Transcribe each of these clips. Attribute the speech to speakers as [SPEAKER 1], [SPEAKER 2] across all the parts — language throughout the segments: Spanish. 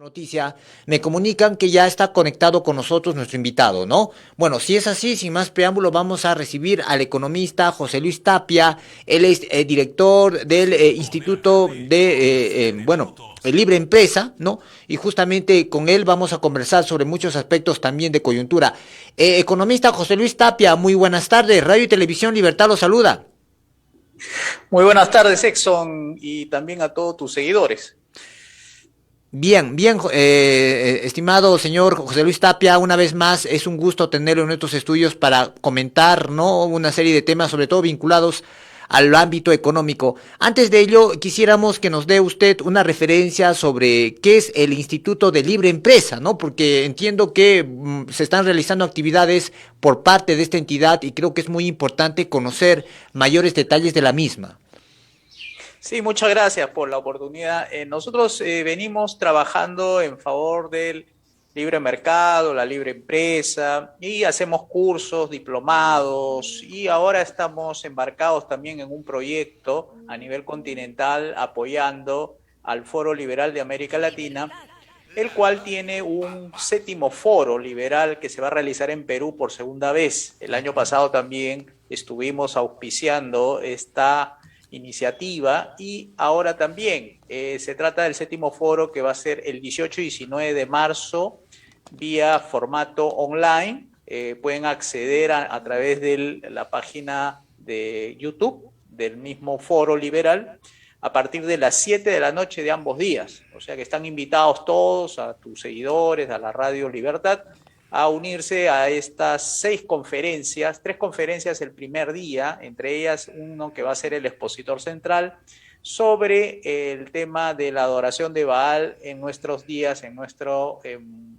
[SPEAKER 1] Noticia, me comunican que ya está conectado con nosotros nuestro invitado, ¿no? Bueno, si es así, sin más preámbulo, vamos a recibir al economista José Luis Tapia. Él es director del Instituto de, Libre Empresa, ¿no? Y justamente con él vamos a conversar sobre muchos aspectos también de coyuntura. Economista José Luis Tapia, muy buenas tardes. Radio y Televisión Libertad lo saluda.
[SPEAKER 2] Muy buenas tardes, Exxon, y también a todos tus seguidores.
[SPEAKER 1] Bien, bien, estimado señor José Luis Tapia, una vez más es un gusto tenerlo en nuestros estudios para comentar, ¿no?, una serie de temas, sobre todo vinculados al ámbito económico. Antes de ello, quisiéramos que nos dé usted una referencia sobre qué es el Instituto de Libre Empresa, ¿no? Porque entiendo que se están realizando actividades por parte de esta entidad y creo que es muy importante conocer mayores detalles de la misma.
[SPEAKER 2] Sí, muchas gracias por la oportunidad. Nosotros venimos trabajando en favor del libre mercado, la libre empresa, y hacemos cursos, diplomados, y ahora estamos embarcados también en un proyecto a nivel continental apoyando al Foro Liberal de América Latina, el cual tiene un séptimo foro liberal que se va a realizar en Perú por segunda vez. El año pasado también estuvimos auspiciando esta iniciativa y ahora también se trata del séptimo foro que va a ser el 18 y 19 de marzo vía formato online. Pueden acceder a través de la página de YouTube del mismo foro liberal a partir de las 7 de la noche de ambos días. O sea que están invitados todos, a tus seguidores, a la Radio Libertad, a unirse a estas 6 conferencias, 3 conferencias el primer día, entre ellas uno que va a ser el expositor central, sobre el tema de la adoración de Baal en nuestros días, en nuestro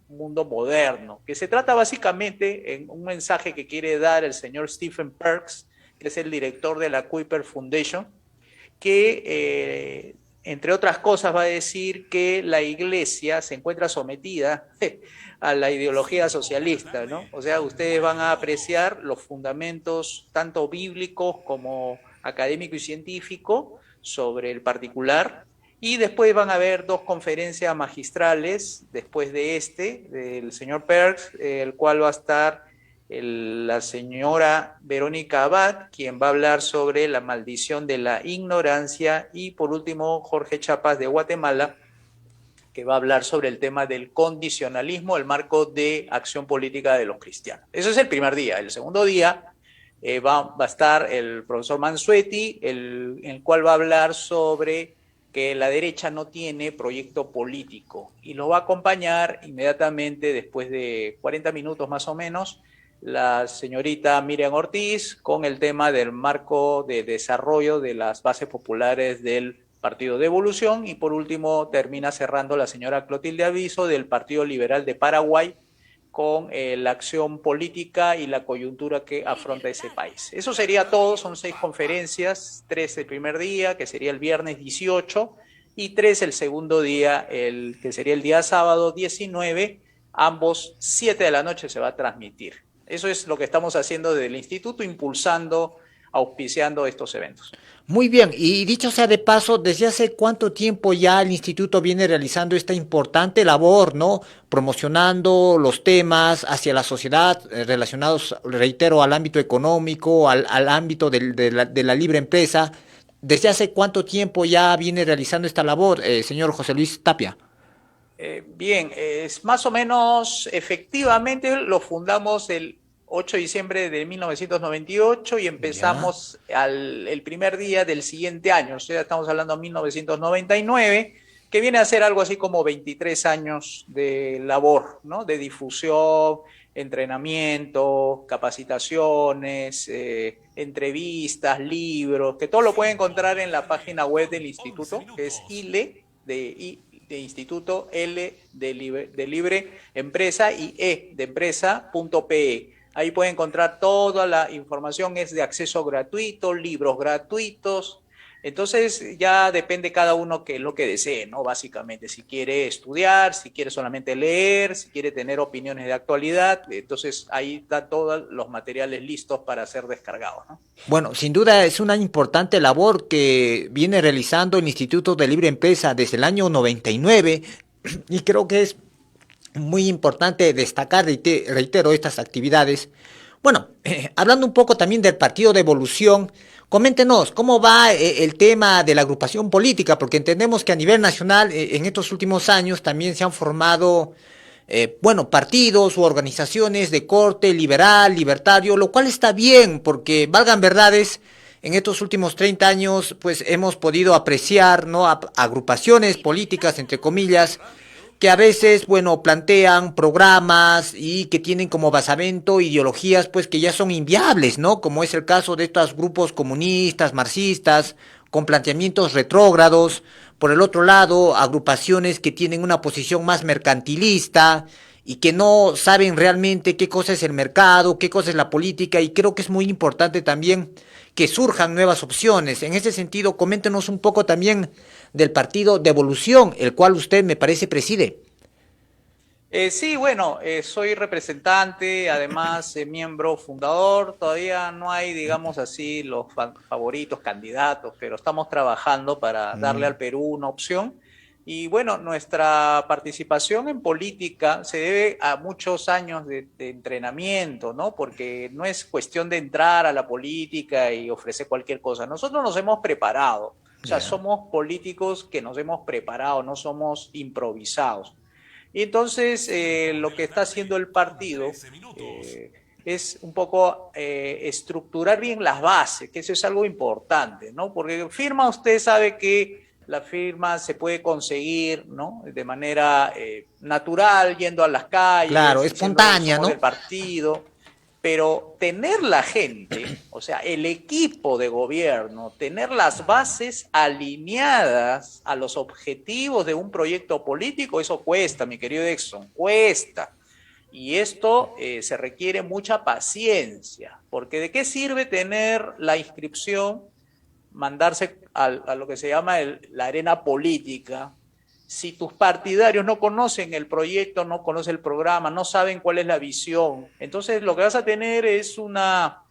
[SPEAKER 2] mundo moderno, que se trata básicamente en un mensaje que quiere dar el señor Stephen Perks, que es el director de la Kuiper Foundation, que entre otras cosas va a decir que la iglesia se encuentra sometida a la ideología socialista, ¿no? O sea, ustedes van a apreciar los fundamentos tanto bíblicos como académico y científico sobre el particular, y después van a haber 2 conferencias magistrales después de del señor Perks, el cual va a estar la señora Verónica Abad, quien va a hablar sobre la maldición de la ignorancia, y por último Jorge Chapas de Guatemala, que va a hablar sobre el tema del condicionalismo, el marco de acción política de los cristianos. Eso es el primer día. El segundo día va a estar el profesor Mansueti, el cual va a hablar sobre que la derecha no tiene proyecto político, y lo va a acompañar inmediatamente, después de 40 minutos más o menos, la señorita Miriam Ortiz con el tema del marco de desarrollo de las bases populares del Partido de Evolución, y por último termina cerrando la señora Clotilde Aviso del Partido Liberal de Paraguay con la acción política y la coyuntura que afronta ese país. Eso sería todo. Son 6 conferencias, 3 el primer día, que sería el viernes 18, y 3 el segundo día, que sería el día sábado 19, ambos 7 de la noche se va a transmitir. Eso es lo que estamos haciendo desde el instituto, impulsando, auspiciando estos eventos.
[SPEAKER 1] Muy bien, y dicho sea de paso, ¿desde hace cuánto tiempo ya el instituto viene realizando esta importante labor, ¿no? Promocionando los temas hacia la sociedad relacionados, reitero, al ámbito económico, al ámbito de la libre empresa. ¿Desde hace cuánto tiempo ya viene realizando esta labor, señor José Luis Tapia?
[SPEAKER 2] Bien, es más o menos, efectivamente lo fundamos el 8 de diciembre de 1998 y
[SPEAKER 1] Ya.
[SPEAKER 2] empezamos el primer día del siguiente año. O sea, estamos hablando de 1999, que viene a ser algo así como 23 años de labor, ¿no? De difusión, entrenamiento, capacitaciones, entrevistas, libros, que todo lo pueden encontrar en la página web del instituto, que es ILE, de Instituto, L de Libre Empresa y E de Empresa.pe. Ahí pueden encontrar toda la información, es de acceso gratuito, libros gratuitos. Entonces ya depende cada uno que lo que desee, ¿no? Básicamente, si quiere estudiar, si quiere solamente leer, si quiere tener opiniones de actualidad, entonces ahí están todos los materiales listos para ser descargados, ¿no?
[SPEAKER 1] Bueno, sin duda es una importante labor que viene realizando el Instituto de Libre Empresa desde el año 99. Y creo que es muy importante destacar, reitero, estas actividades. Bueno, hablando un poco también del Partido de Evolución, coméntenos cómo va el tema de la agrupación política, porque entendemos que a nivel nacional en estos últimos años también se han formado, bueno, partidos u organizaciones de corte liberal, libertario, lo cual está bien, porque valgan verdades, en estos últimos 30 años, pues hemos podido apreciar, ¿no? Agrupaciones políticas, entre comillas, que a veces, bueno, plantean programas y que tienen como basamento ideologías, pues que ya son inviables, ¿no? Como es el caso de estos grupos comunistas, marxistas, con planteamientos retrógrados. Por el otro lado, agrupaciones que tienen una posición más mercantilista y que no saben realmente qué cosa es el mercado, qué cosa es la política, y creo que es muy importante también que surjan nuevas opciones. En ese sentido, coméntenos un poco también del Partido de Evolución, el cual usted me parece preside.
[SPEAKER 2] Sí, bueno, soy representante, además miembro fundador. Todavía no hay, digamos así, los favoritos, candidatos, pero estamos trabajando para darle al Perú una opción. Y bueno, nuestra participación en política se debe a muchos años de entrenamiento, ¿no? Porque no es cuestión de entrar a la política y ofrecer cualquier cosa. Nosotros nos hemos preparado, o sea,
[SPEAKER 1] Yeah.
[SPEAKER 2] somos políticos que nos hemos preparado, no somos improvisados. Y entonces lo que está haciendo el partido es un poco estructurar bien las bases, que eso es algo importante, ¿no? Porque firma, usted sabe que la firma se puede conseguir, ¿no? De manera natural, yendo a las
[SPEAKER 1] Claro,
[SPEAKER 2] calles, diciendo
[SPEAKER 1] espontánea,
[SPEAKER 2] somos
[SPEAKER 1] ¿no?
[SPEAKER 2] del partido, pero tener la gente, o sea, el equipo de gobierno, tener las bases alineadas a los objetivos de un proyecto político, eso cuesta, mi querido Exxon, cuesta. Y esto se requiere mucha paciencia, porque ¿de qué sirve tener la inscripción, mandarse a lo que se llama la arena política, si tus partidarios no conocen el proyecto, no conocen el programa, no saben cuál es la visión? Entonces lo que vas a tener es una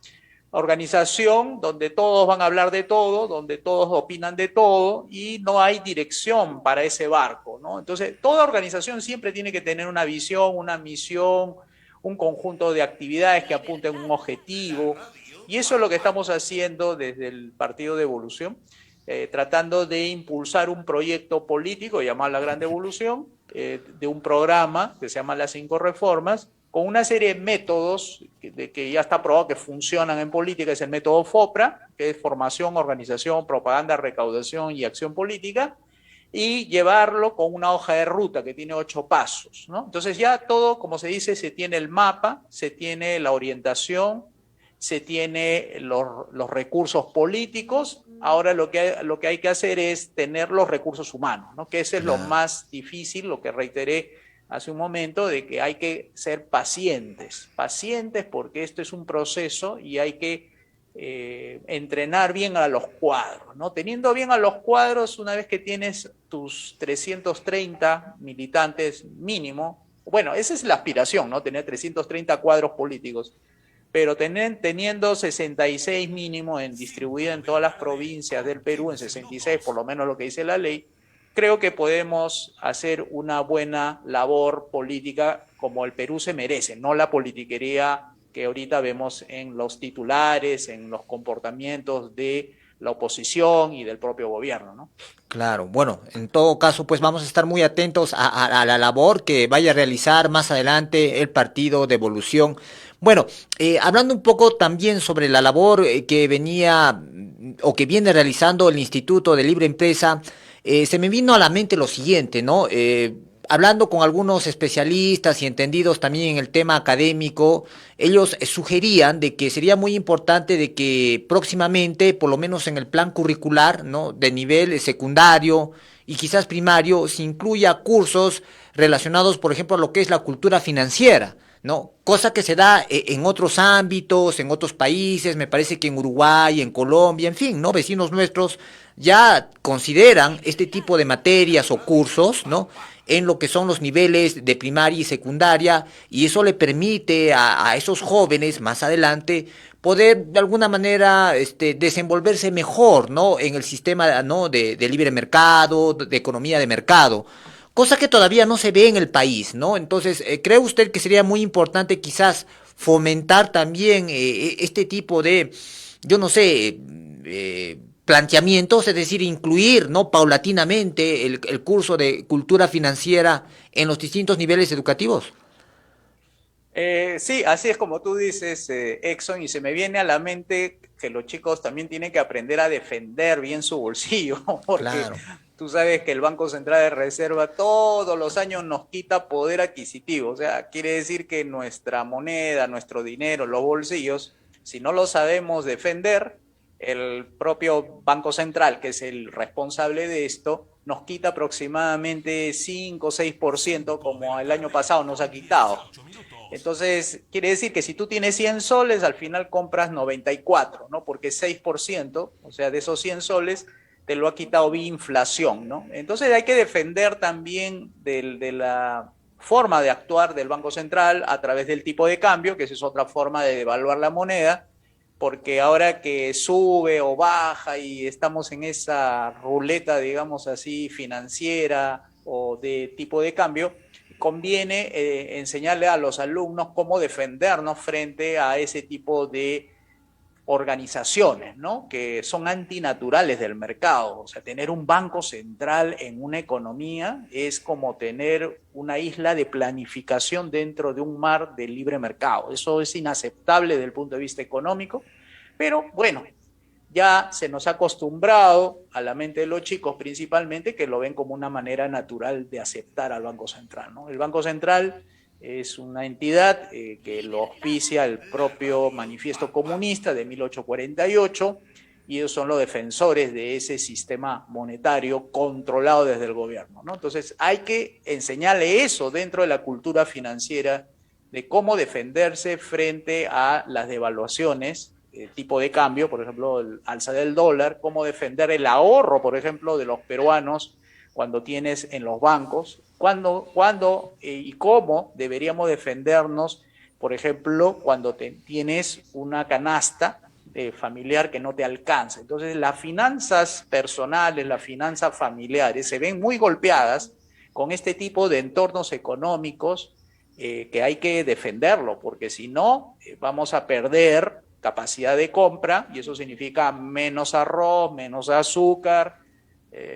[SPEAKER 2] organización donde todos van a hablar de todo, donde todos opinan de todo y no hay dirección para ese barco, ¿no? Entonces toda organización siempre tiene que tener una visión, una misión, un conjunto de actividades que apunten a un objetivo, y eso es lo que estamos haciendo desde el Partido de Evolución, tratando de impulsar un proyecto político llamado La Gran Evolución, de un programa que se llama Las 5 Reformas, con una serie de métodos que ya está probado que funcionan en política. Es el método FOPRA, que es formación, organización, propaganda, recaudación y acción política, y llevarlo con una hoja de ruta que tiene 8 pasos, ¿no? Entonces ya todo, como se dice, se tiene el mapa, se tiene la orientación, se tiene los recursos políticos. Ahora lo que hay que hacer es tener los recursos humanos, ¿no? Que eso es lo
[SPEAKER 1] Claro.
[SPEAKER 2] más difícil, lo que reiteré hace un momento, de que hay que ser pacientes, pacientes, porque esto es un proceso y hay que entrenar bien a los cuadros, ¿no? Teniendo bien a los cuadros, una vez que tienes tus 330 militantes mínimo, bueno, esa es la aspiración, ¿no? Tener 330 cuadros políticos, pero teniendo 66 mínimo distribuido en todas las provincias del Perú, en 66 por lo menos lo que dice la ley, creo que podemos hacer una buena labor política como el Perú se merece, no la politiquería que ahorita vemos en los titulares, en los comportamientos de la oposición y del propio gobierno, ¿no?
[SPEAKER 1] Claro, bueno, en todo caso, pues vamos a estar muy atentos a la labor que vaya a realizar más adelante el Partido de Evolución. Bueno, hablando un poco también sobre la labor que venía o que viene realizando el Instituto de Libre Empresa, se me vino a la mente lo siguiente, ¿no? Hablando con algunos especialistas y entendidos también en el tema académico, ellos sugerían de que sería muy importante de que próximamente, por lo menos en el plan curricular, ¿no? De nivel secundario y quizás primario, se incluya cursos relacionados, por ejemplo, a lo que es la cultura financiera, ¿no? Cosa que se da en otros ámbitos, en otros países, me parece que en Uruguay, en Colombia, en fin, ¿no? Vecinos nuestros ya consideran este tipo de materias o cursos, ¿no? En lo que son los niveles de primaria y secundaria, y eso le permite a esos jóvenes más adelante poder de alguna manera desenvolverse mejor, ¿no? En el sistema, ¿no? De libre mercado, de economía de mercado. cosa que todavía no se ve en el país, ¿no? Entonces, ¿cree usted que sería muy importante quizás fomentar también este tipo de, yo no sé, planteamientos, es decir, incluir, ¿no? Paulatinamente el curso de cultura financiera en los distintos niveles educativos?
[SPEAKER 2] Sí, así es como tú dices, Exxon, y se me viene a la mente que los chicos también tienen que aprender a defender bien su bolsillo, porque
[SPEAKER 1] Claro.
[SPEAKER 2] tú sabes que el Banco Central de Reserva todos los años nos quita poder adquisitivo, o sea, quiere decir que nuestra moneda, nuestro dinero, los bolsillos, si no lo sabemos defender, el propio Banco Central, que es el responsable de esto, nos quita aproximadamente 5 o 6%, como el año pasado nos ha quitado. Entonces, quiere decir que si tú tienes 100 soles, al final compras 94, ¿no? Porque 6%, o sea, de esos 100 soles, te lo ha quitado vía inflación, ¿no? Entonces hay que defender también de la forma de actuar del Banco Central a través del tipo de cambio, que esa es otra forma de devaluar la moneda, porque ahora que sube o baja y estamos en esa ruleta, digamos así, financiera o de tipo de cambio, conviene enseñarle a los alumnos cómo defendernos frente a ese tipo de organizaciones, ¿no? Que son antinaturales del mercado. O sea, tener un banco central en una economía es como tener una isla de planificación dentro de un mar de libre mercado. Eso es inaceptable desde el punto de vista económico, pero bueno, ya se nos ha acostumbrado a la mente de los chicos principalmente que lo ven como una manera natural de aceptar al Banco Central, ¿no? El Banco Central es una entidad que lo auspicia el propio Manifiesto Comunista de 1848 y ellos son los defensores de ese sistema monetario controlado desde el gobierno, ¿no? Entonces hay que enseñarle eso dentro de la cultura financiera de cómo defenderse frente a las devaluaciones tipo de cambio, por ejemplo, el alza del dólar, cómo defender el ahorro, por ejemplo, de los peruanos cuando tienes en los bancos, cuándo y cómo deberíamos defendernos, por ejemplo, cuando tienes una canasta familiar que no te alcanza. Entonces, las finanzas personales, las finanzas familiares se ven muy golpeadas con este tipo de entornos económicos que hay que defenderlo, porque si no, vamos a perder capacidad de compra y eso significa menos arroz, menos azúcar,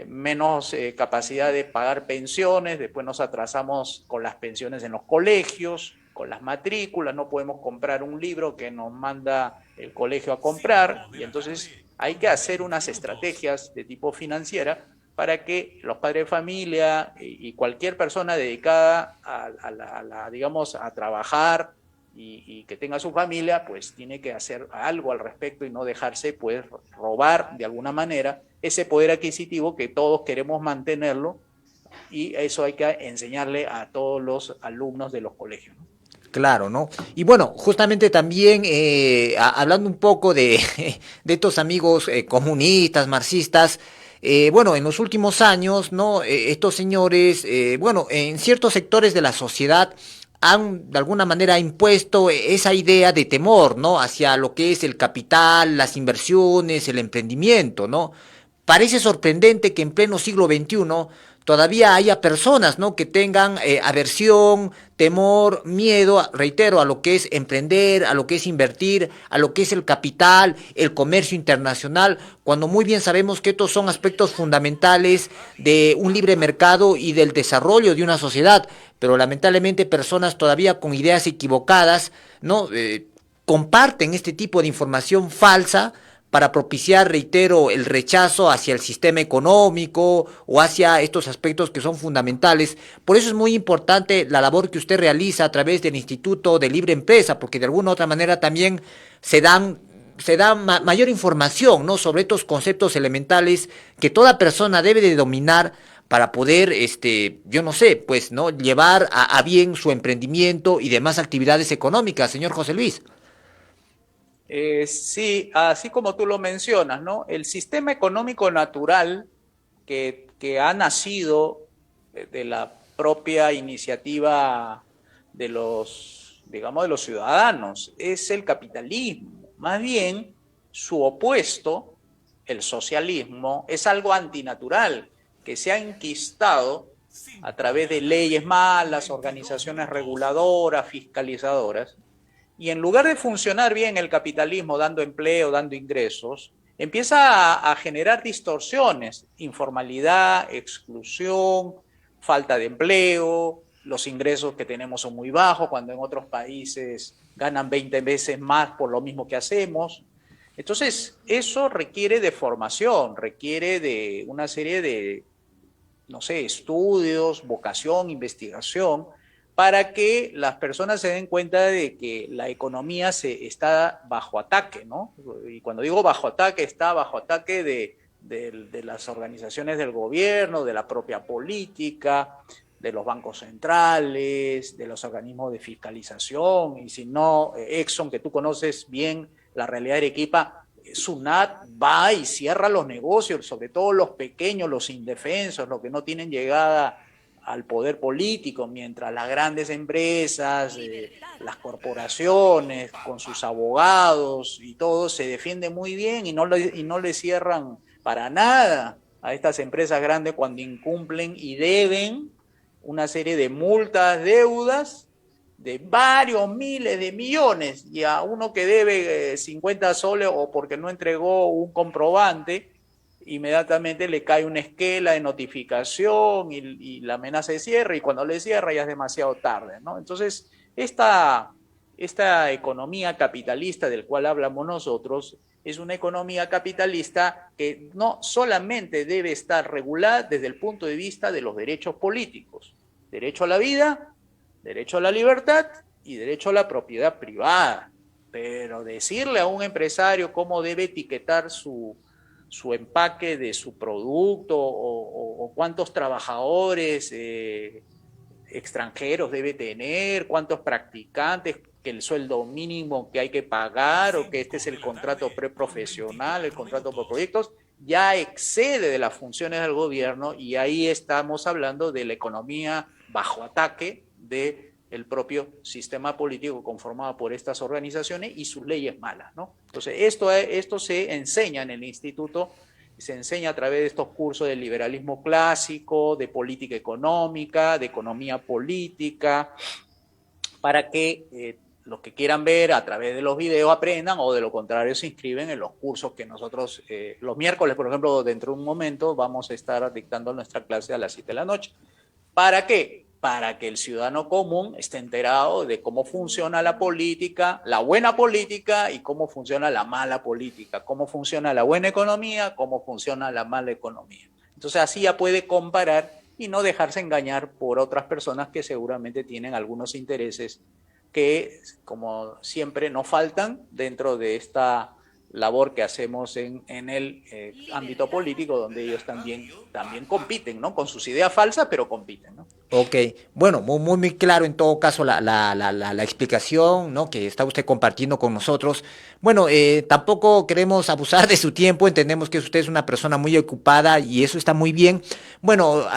[SPEAKER 2] menos capacidad de pagar pensiones, después nos atrasamos con las pensiones en los colegios, con las matrículas, no podemos comprar un libro que nos manda el colegio a comprar y entonces hay que hacer unas estrategias de tipo financiera para que los padres de familia y cualquier persona dedicada digamos, a trabajar y que tenga su familia, pues tiene que hacer algo al respecto y no dejarse pues robar de alguna manera ese poder adquisitivo que todos queremos mantenerlo y eso hay que enseñarle a todos los alumnos de los colegios, ¿no?
[SPEAKER 1] Claro, ¿no? Y bueno, justamente también hablando un poco de, de estos amigos comunistas, marxistas, bueno, en los últimos años, ¿no? Estos señores, bueno, en ciertos sectores de la sociedad han de alguna manera impuesto esa idea de temor, ¿no? Hacia lo que es el capital, las inversiones, el emprendimiento, ¿no? Parece sorprendente que en pleno siglo XXI todavía haya personas, ¿no? Que tengan aversión, temor, miedo, reitero, a lo que es emprender, a lo que es invertir, a lo que es el capital, el comercio internacional, cuando muy bien sabemos que estos son aspectos fundamentales de un libre mercado y del desarrollo de una sociedad, pero lamentablemente personas todavía con ideas equivocadas, ¿no? Comparten este tipo de información falsa para propiciar, reitero, el rechazo hacia el sistema económico o hacia estos aspectos que son fundamentales. Por eso es muy importante la labor que usted realiza a través del Instituto de Libre Empresa, porque de alguna u otra manera también se da mayor información, ¿no? Sobre estos conceptos elementales que toda persona debe de dominar para poder, yo no sé, pues, ¿no? Llevar a bien su emprendimiento y demás actividades económicas, señor José Luis.
[SPEAKER 2] Sí, así como tú lo mencionas, ¿no? El sistema económico natural que ha nacido de la propia iniciativa de los, digamos, de los ciudadanos es el capitalismo. Más bien, su opuesto, el socialismo, es algo antinatural que se ha enquistado a través de leyes malas, organizaciones reguladoras, fiscalizadoras, y en lugar de funcionar bien el capitalismo dando empleo, dando ingresos, empieza a generar distorsiones, informalidad, exclusión, falta de empleo, los ingresos que tenemos son muy bajos, cuando en otros países ganan 20 veces más por lo mismo que hacemos. Entonces, eso requiere de formación, requiere de una serie de, no sé, estudios, vocación, investigación, para que las personas se den cuenta de que la economía está bajo ataque, ¿no? Y cuando digo bajo ataque, está bajo ataque de las organizaciones del gobierno, de la propia política, de los bancos centrales, de los organismos de fiscalización, y si no, Exxon, que tú conoces bien la realidad de Arequipa, SUNAT va y cierra los negocios, sobre todo los pequeños, los indefensos, los que no tienen llegada al poder político, mientras las grandes empresas, las corporaciones, con sus abogados y todo, se defienden muy bien y no le cierran para nada a estas empresas grandes cuando incumplen y deben una serie de multas, deudas de varios miles de millones, y a uno que debe 50 soles o porque no entregó un comprobante, inmediatamente le cae una esquela de notificación y la amenaza de cierre, y cuando le cierra ya es demasiado tarde, ¿no? Entonces, esta economía capitalista del cual hablamos nosotros es una economía capitalista que no solamente debe estar regulada desde el punto de vista de los derechos políticos, derecho a la vida, derecho a la libertad y derecho a la propiedad privada, pero decirle a un empresario cómo debe etiquetar su empaque de su producto o cuántos trabajadores extranjeros debe tener, cuántos practicantes, que el sueldo mínimo que hay que pagar o que este es el contrato preprofesional, el contrato por proyectos, ya excede de las funciones del gobierno, y ahí estamos hablando de la economía bajo ataque del propio sistema político conformado por estas organizaciones y sus leyes malas, ¿no? Entonces, esto se enseña en el instituto, se enseña a través de estos cursos de liberalismo clásico, de política económica, de economía política, para que los que quieran ver a través de los videos aprendan, o de lo contrario se inscriben en los cursos que nosotros, los miércoles, por ejemplo, dentro de un momento, vamos a estar dictando nuestra clase a las 7 de la noche. ¿Para qué? Para que el ciudadano común esté enterado de cómo funciona la política, la buena política, y cómo funciona la mala política, cómo funciona la buena economía, cómo funciona la mala economía. Entonces así ya puede comparar y no dejarse engañar por otras personas que seguramente tienen algunos intereses que, como siempre, no faltan dentro de esta labor que hacemos en el ámbito político, donde ellos también compiten, ¿no? Con sus ideas falsas, pero compiten, ¿no?
[SPEAKER 1] Ok, bueno, muy claro en todo caso la explicación, ¿no?, que está usted compartiendo con nosotros. Bueno, tampoco queremos abusar de su tiempo, entendemos que usted es una persona muy ocupada y eso está muy bien. Bueno,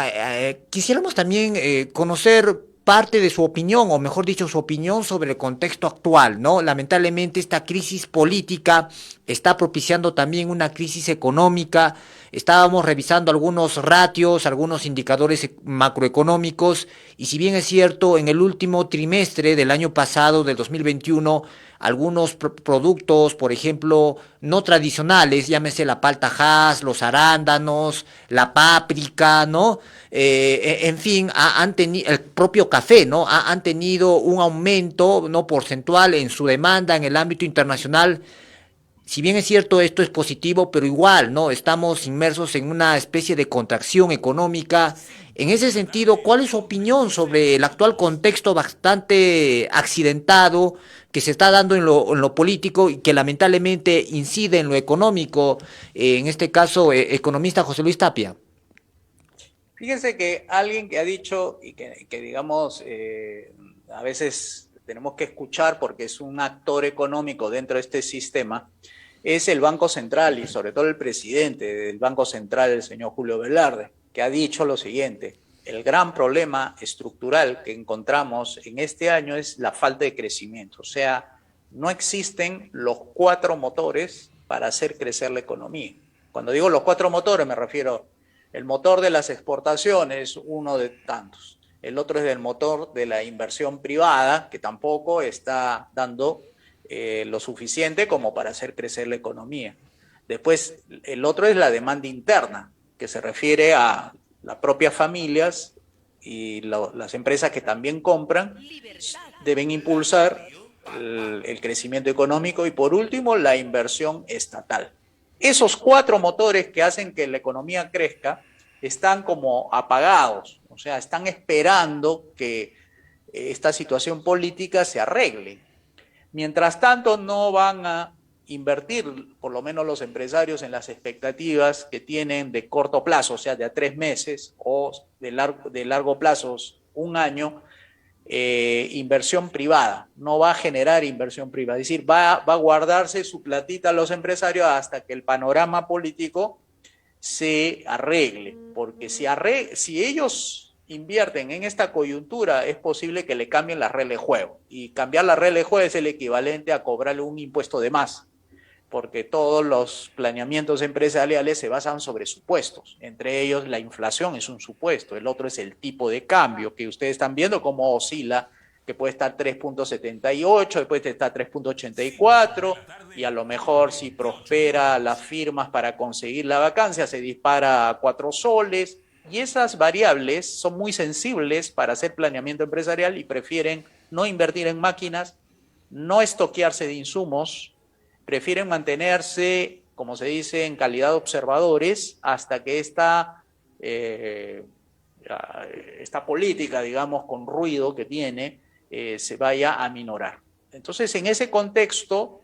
[SPEAKER 1] quisiéramos también conocer parte de su opinión, o mejor dicho, su opinión sobre el contexto actual, ¿no? Lamentablemente esta crisis política está propiciando también una crisis económica. Estábamos revisando algunos ratios, algunos indicadores macroeconómicos, y si bien es cierto, en el último trimestre del año pasado, del 2021, algunos productos, por ejemplo, no tradicionales, llámese la palta Hass, los arándanos, la páprica, ¿no? En fin, han tenido el propio café, ¿no? Han tenido un aumento, no porcentual, en su demanda en el ámbito internacional. Si bien es cierto, esto es positivo, pero igual, ¿no? Estamos inmersos en una especie de contracción económica. En ese sentido, ¿cuál es su opinión sobre el actual contexto bastante accidentado que se está dando en lo político y que lamentablemente incide en lo económico? En este caso, economista José Luis Tapia.
[SPEAKER 2] Fíjense que alguien que ha dicho, y que digamos, a veces tenemos que escuchar porque es un actor económico dentro de este sistema, es el Banco Central, y sobre todo el presidente del Banco Central, el señor Julio Velarde, que ha dicho lo siguiente: el gran problema estructural que encontramos en este año es la falta de crecimiento. O sea, no existen los 4 motores para hacer crecer la economía. Cuando digo los 4 motores me refiero El motor de las exportaciones, uno de tantos. El otro es el motor de la inversión privada, que tampoco está dando lo suficiente como para hacer crecer la economía. Después, el otro es la demanda interna, que se refiere a las propias familias y las empresas que también compran, deben impulsar el crecimiento económico y, por último, la inversión estatal. Esos cuatro motores que hacen que la economía crezca están como apagados, o sea, están esperando que esta situación política se arregle. Mientras tanto, no van a invertir, por lo menos los empresarios, en las expectativas que tienen de corto plazo, o sea, de a 3 meses, o de largo plazo, un año, inversión privada. No va a generar inversión privada, es decir, va a guardarse su platita a los empresarios hasta que el panorama político se arregle, porque si ellos invierten en esta coyuntura, es posible que le cambien la regla de juego, y cambiar la regla de juego es el equivalente a cobrarle un impuesto de más, porque todos los planeamientos empresariales se basan sobre supuestos, entre ellos la inflación es un supuesto, el otro es el tipo de cambio, que ustedes están viendo cómo oscila, que puede estar 3.78, después está 3.84, y a lo mejor si prospera las firmas para conseguir la vacancia, se dispara a 4 soles, y esas variables son muy sensibles para hacer planeamiento empresarial y prefieren no invertir en máquinas, no estoquearse de insumos, prefieren mantenerse, como se dice, en calidad de observadores hasta que esta política, digamos, con ruido que tiene, se vaya a minorar. Entonces, en ese contexto,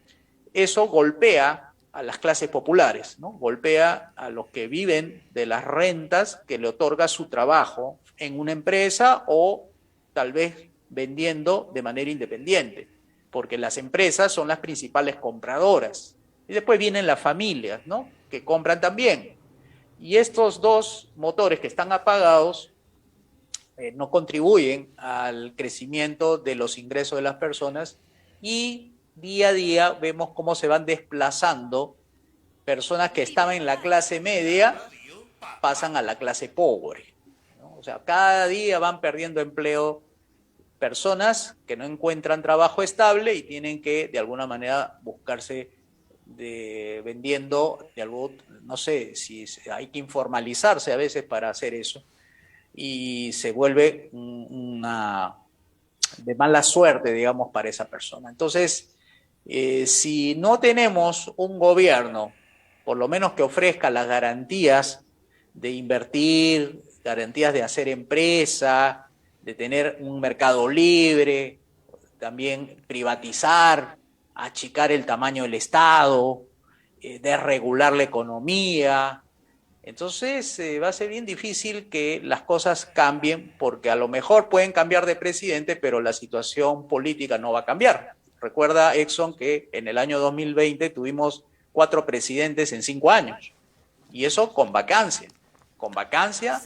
[SPEAKER 2] eso golpea a las clases populares, ¿no? Golpea a los que viven de las rentas que le otorga su trabajo en una empresa o tal vez vendiendo de manera independiente, porque las empresas son las principales compradoras. Y después vienen las familias, ¿no?, que compran también. Y estos dos motores que están apagados no contribuyen al crecimiento de los ingresos de las personas, y día a día vemos cómo se van desplazando personas que estaban en la clase media, pasan a la clase pobre, ¿no? O sea, cada día van perdiendo empleo personas que no encuentran trabajo estable y tienen que de alguna manera buscarse vendiendo de algo, no sé si hay que informalizarse a veces para hacer eso, y se vuelve una de mala suerte, digamos, para esa persona. Entonces, si no tenemos un gobierno, por lo menos que ofrezca las garantías de invertir, garantías de hacer empresa, de tener un mercado libre, también privatizar, achicar el tamaño del Estado, desregular la economía, entonces va a ser bien difícil que las cosas cambien, porque a lo mejor pueden cambiar de presidente, pero la situación política no va a cambiar. Recuerda, Exxon, que en el año 2020 tuvimos 4 presidentes en 5 años, y eso con vacancia, más vacancia,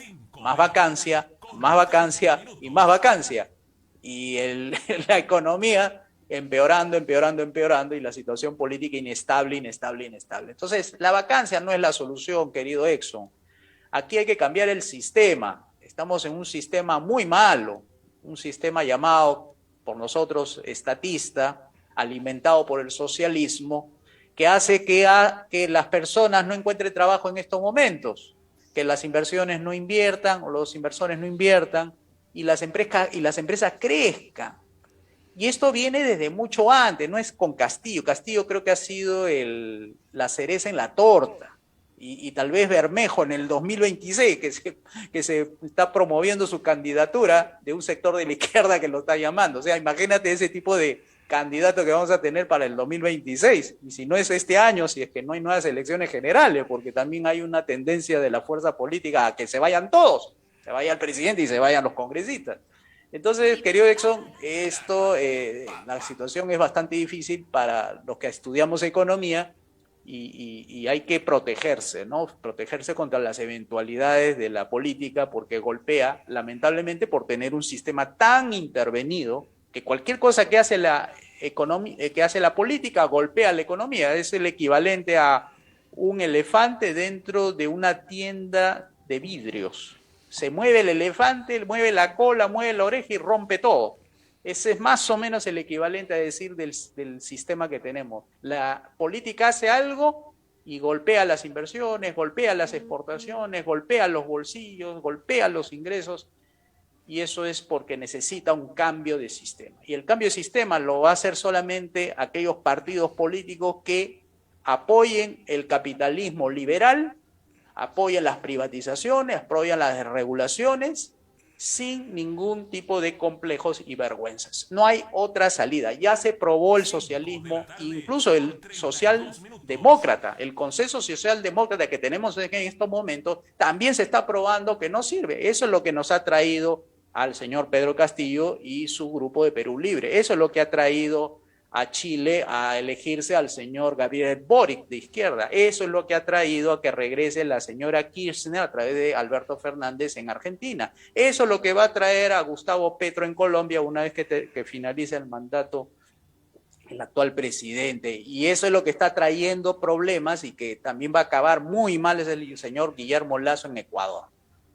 [SPEAKER 2] más vacancia y más vacancia. Y la economía empeorando, y la situación política inestable. Entonces, la vacancia no es la solución, querido Exxon. Aquí hay que cambiar el sistema. Estamos en un sistema muy malo, un sistema llamado por nosotros estatista, alimentado por el socialismo, que hace que las personas no encuentren trabajo en estos momentos, que las inversiones no inviertan, o los inversores no inviertan, y las empresas crezcan. Y esto viene desde mucho antes, no es con Castillo. Castillo creo que ha sido la cereza en la torta. Y tal vez Bermejo en el 2026, que se está promoviendo su candidatura, de un sector de la izquierda que lo está llamando. O sea, imagínate ese tipo de candidato que vamos a tener para el 2026. Y si no es este año, si es que no hay nuevas elecciones generales, porque también hay una tendencia de la fuerza política a que se vayan todos. Se vaya el presidente y se vayan los congresistas. Entonces, querido Exxon, la situación es bastante difícil para los que estudiamos economía, y hay que protegerse, ¿no? Protegerse contra las eventualidades de la política, porque golpea, lamentablemente, por tener un sistema tan intervenido, que cualquier cosa que hace la política golpea la economía. Es el equivalente a un elefante dentro de una tienda de vidrios. Se mueve el elefante, mueve la cola, mueve la oreja y rompe todo. Ese es más o menos el equivalente a decir del sistema que tenemos. La política hace algo y golpea las inversiones, golpea las exportaciones, golpea los bolsillos, golpea los ingresos, y eso es porque necesita un cambio de sistema. Y el cambio de sistema lo va a hacer solamente aquellos partidos políticos que apoyen el capitalismo liberal, apoyan las privatizaciones, apoyan las desregulaciones, sin ningún tipo de complejos y vergüenzas. No hay otra salida. Ya se probó el socialismo, incluso el socialdemócrata, el consenso socialdemócrata que tenemos en estos momentos, también se está probando que no sirve. Eso es lo que nos ha traído al señor Pedro Castillo y su grupo de Perú Libre. Eso es lo que ha traído a Chile a elegirse al señor Gabriel Boric de izquierda. Eso es lo que ha traído a que regrese la señora Kirchner a través de Alberto Fernández en Argentina. Eso es lo que va a traer a Gustavo Petro en Colombia una vez que finalice el mandato el actual presidente. Y eso es lo que está trayendo problemas y que también va a acabar muy mal es el señor Guillermo Lasso en Ecuador.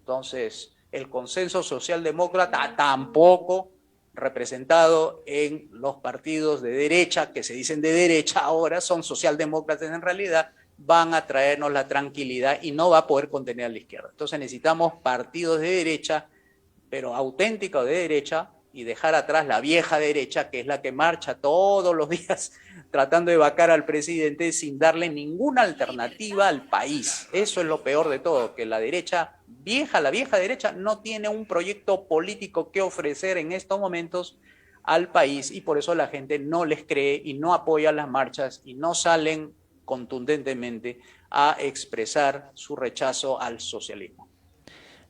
[SPEAKER 2] Entonces, el consenso socialdemócrata tampoco representado en los partidos de derecha, que se dicen de derecha ahora, son socialdemócratas en realidad, van a traernos la tranquilidad y no va a poder contener a la izquierda. Entonces necesitamos partidos de derecha, pero auténticos de derecha, y dejar atrás la vieja derecha, que es la que marcha todos los días tratando de vacar al presidente sin darle ninguna alternativa al país. Eso es lo peor de todo, que la derecha vieja, la vieja derecha, no tiene un proyecto político que ofrecer en estos momentos al país, y por eso la gente no les cree y no apoya las marchas y no salen contundentemente a expresar su rechazo al socialismo.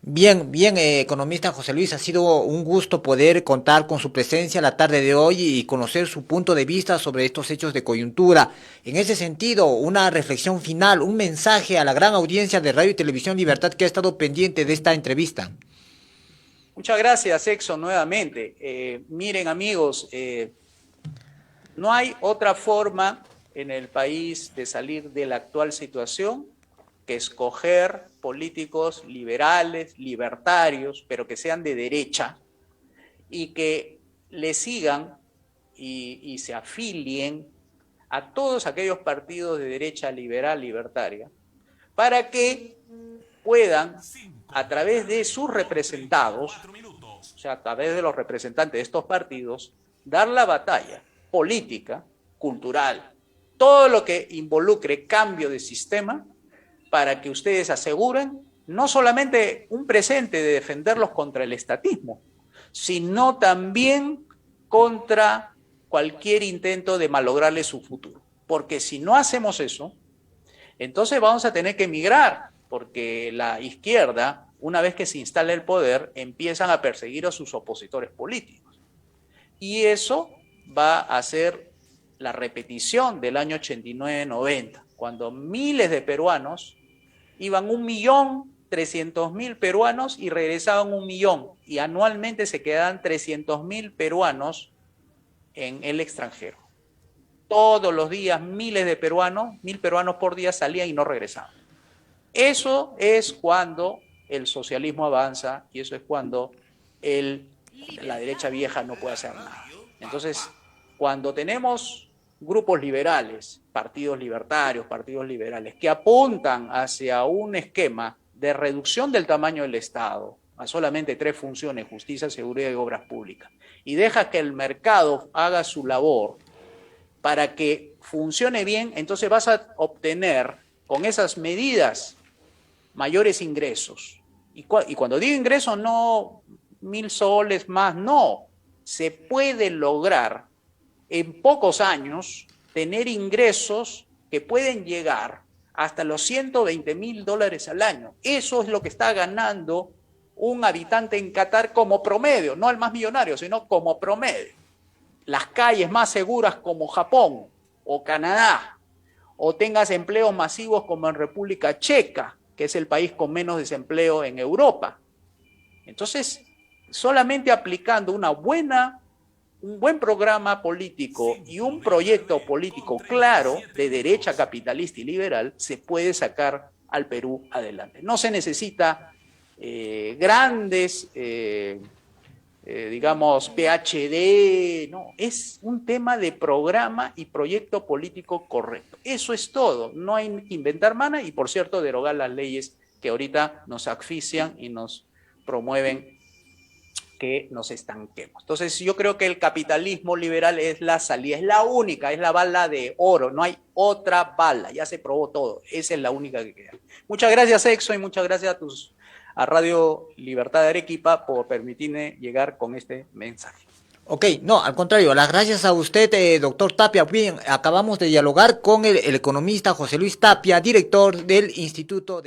[SPEAKER 1] Bien, bien, economista José Luis, ha sido un gusto poder contar con su presencia la tarde de hoy y conocer su punto de vista sobre estos hechos de coyuntura. En ese sentido, una reflexión final, un mensaje a la gran audiencia de Radio y Televisión Libertad que ha estado pendiente de esta entrevista.
[SPEAKER 2] Muchas gracias, Exxon, nuevamente. Miren, amigos, no hay otra forma en el país de salir de la actual situación que escoger políticos liberales, libertarios, pero que sean de derecha y que le sigan y se afilien a todos aquellos partidos de derecha liberal, libertaria, para que puedan, a través de sus representados, o sea, a través de los representantes de estos partidos, dar la batalla política, cultural, todo lo que involucre cambio de sistema, para que ustedes aseguren no solamente un presente de defenderlos contra el estatismo, sino también contra cualquier intento de malograrle su futuro. Porque si no hacemos eso, entonces vamos a tener que emigrar, porque la izquierda, una vez que se instala el poder, empiezan a perseguir a sus opositores políticos. Y eso va a ser la repetición del año 89-90, cuando miles de peruanos iban 1.300.000 peruanos y regresaban 1 millón, y anualmente se quedaban 300.000 peruanos en el extranjero. Todos los días miles de peruanos, 1.000 peruanos por día salían y no regresaban. Eso es cuando el socialismo avanza y eso es cuando la derecha vieja no puede hacer nada. Entonces, cuando tenemos grupos liberales, partidos libertarios, partidos liberales, que apuntan hacia un esquema de reducción del tamaño del Estado a solamente 3 funciones, justicia, seguridad y obras públicas, y deja que el mercado haga su labor para que funcione bien, entonces vas a obtener con esas medidas mayores ingresos. Y cuando digo ingresos, no 1.000 soles más, no. Se puede lograr en pocos años tener ingresos que pueden llegar hasta los $120.000 al año. Eso es lo que está ganando un habitante en Qatar como promedio, no el más millonario, sino como promedio. Las calles más seguras como Japón o Canadá, o tengas empleos masivos como en República Checa, que es el país con menos desempleo en Europa. Entonces, solamente aplicando un buen programa político y un proyecto político claro de derecha capitalista y liberal, se puede sacar al Perú adelante. No se necesita grandes, digamos, PhD, no, es un tema de programa y proyecto político correcto. Eso es todo, no hay que inventar mana y, por cierto, derogar las leyes que ahorita nos asfixian y nos promueven que nos estanquemos. Entonces yo creo que el capitalismo liberal es la salida, es la única, es la bala de oro, no hay otra bala, ya se probó todo, esa es la única que queda. Muchas gracias, Exo, y muchas gracias a Radio Libertad de Arequipa por permitirme llegar con este mensaje.
[SPEAKER 1] Ok, no, al contrario, las gracias a usted, doctor Tapia. Bien, acabamos de dialogar con el economista José Luis Tapia, director del Instituto de...